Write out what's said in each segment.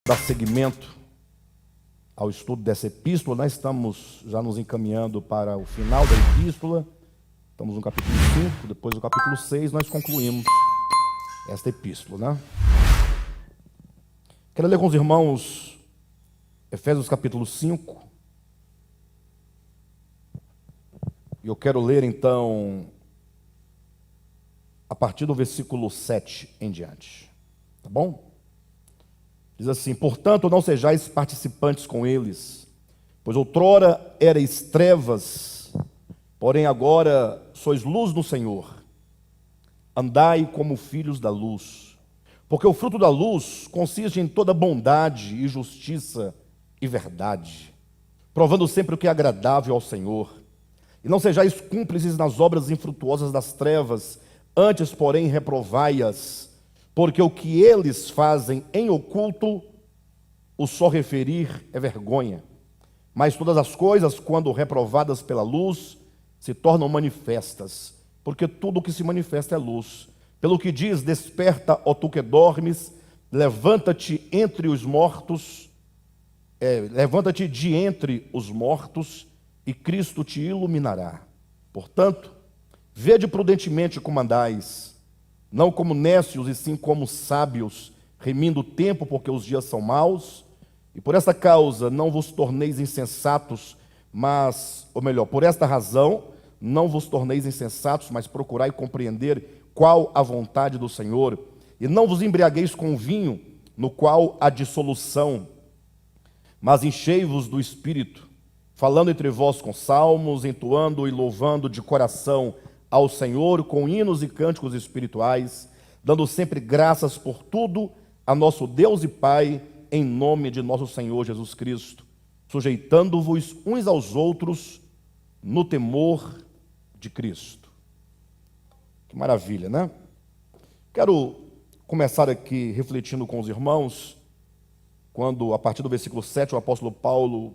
dar seguimento ao estudo dessa epístola. Nós estamos já nos encaminhando para o final da epístola. Estamos no capítulo 5, depois do capítulo 6, nós concluímos esta epístola, né? Quero ler com os irmãos Efésios capítulo 5. E eu quero ler então a partir do versículo 7 em diante. Tá bom? Diz assim: portanto, não sejais participantes com eles, pois outrora erais trevas, porém agora sois luz no Senhor. Andai como filhos da luz, porque o fruto da luz consiste em toda bondade e justiça e verdade, provando sempre o que é agradável ao Senhor. E não sejais cúmplices nas obras infrutuosas das trevas, antes, porém, reprovai-as, porque o que eles fazem em oculto, o só referir é vergonha. Mas todas as coisas, quando reprovadas pela luz, se tornam manifestas, porque tudo o que se manifesta é luz. Pelo que diz: desperta, ó tu que dormes, levanta-te entre os mortos, levanta-te de entre os mortos, e Cristo te iluminará. Portanto, vede prudentemente como andais, não como nécios, e sim como sábios, remindo o tempo, porque os dias são maus. E por esta causa não vos torneis insensatos, por esta razão não vos torneis insensatos, mas procurai compreender qual a vontade do Senhor. E não vos embriagueis com vinho, no qual há dissolução, mas enchei-vos do Espírito, falando entre vós com salmos, entoando e louvando de coração ao Senhor com hinos e cânticos espirituais, dando sempre graças por tudo a nosso Deus e Pai, em nome de nosso Senhor Jesus Cristo, sujeitando-vos uns aos outros no temor de Cristo. Que maravilha, né? Quero começar aqui refletindo com os irmãos, quando a partir do versículo 7 o apóstolo Paulo,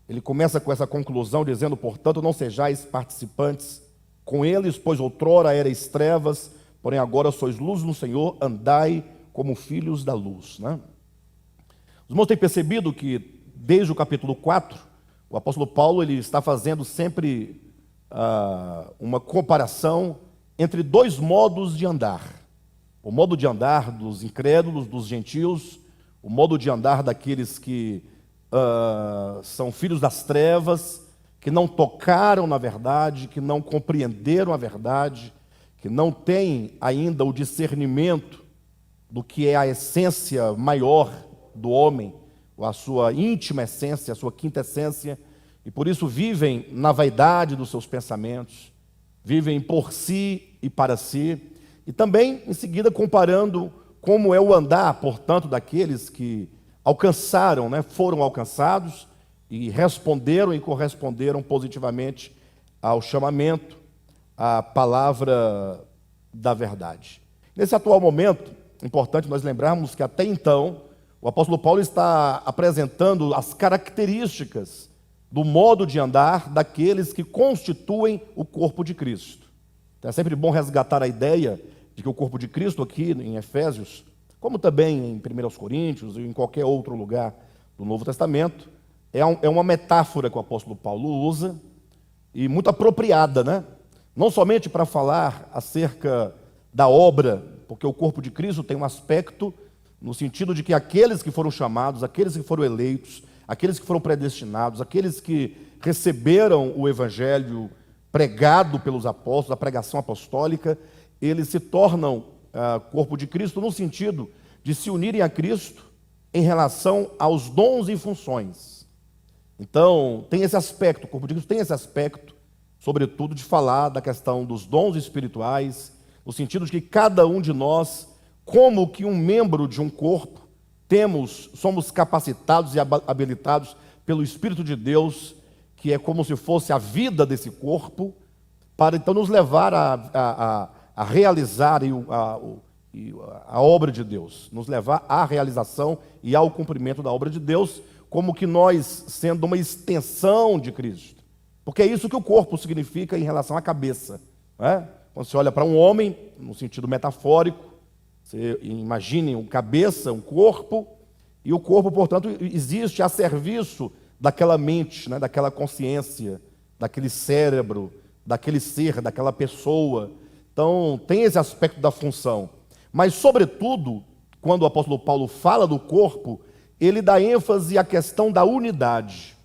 ele começa com essa conclusão dizendo: portanto, não sejais participantes com eles, pois outrora erais trevas, porém agora sois luz no Senhor, andai como filhos da luz, né? Os irmãos têm percebido que desde o capítulo 4, o apóstolo Paulo ele está fazendo sempre uma comparação entre dois modos de andar. O modo de andar dos incrédulos, dos gentios, o modo de andar daqueles que são filhos das trevas, que não tocaram na verdade, que não compreenderam a verdade, que não têm ainda o discernimento do que é a essência maior do homem, a sua íntima essência, a sua quinta essência, e por isso vivem na vaidade dos seus pensamentos, vivem por si e para si, e também em seguida comparando como é o andar, portanto, daqueles que alcançaram, né, foram alcançados e responderam e corresponderam positivamente ao chamamento, à palavra da verdade. Nesse atual momento, é importante nós lembrarmos que até então o apóstolo Paulo está apresentando as características do modo de andar daqueles que constituem o corpo de Cristo. Então é sempre bom resgatar a ideia de que o corpo de Cristo aqui em Efésios, como também em 1 Coríntios e em qualquer outro lugar do Novo Testamento, é uma metáfora que o apóstolo Paulo usa, e muito apropriada, né? Não somente para falar acerca da obra, porque o corpo de Cristo tem um aspecto no sentido de que aqueles que foram chamados, aqueles que foram eleitos, aqueles que foram predestinados, aqueles que receberam o evangelho pregado pelos apóstolos, a pregação apostólica, eles se tornam corpo de Cristo no sentido de se unirem a Cristo em relação aos dons e funções. Então, tem esse aspecto, o corpo de Cristo tem esse aspecto, sobretudo de falar da questão dos dons espirituais, no sentido de que cada um de nós, como que um membro de um corpo, somos capacitados e habilitados pelo Espírito de Deus, que é como se fosse a vida desse corpo, para então nos levar a realizar a obra de Deus, nos levar à realização e ao cumprimento da obra de Deus, como que nós sendo uma extensão de Cristo. Porque é isso que o corpo significa em relação à cabeça, né? Quando você olha para um homem, no sentido metafórico, você imagine um cabeça, um corpo, E o corpo, portanto, existe a serviço daquela mente, né, daquela consciência, daquele cérebro, daquele ser, daquela pessoa. Então, tem esse aspecto da função. Mas, sobretudo, quando o apóstolo Paulo fala do corpo, ele dá ênfase à questão da unidade.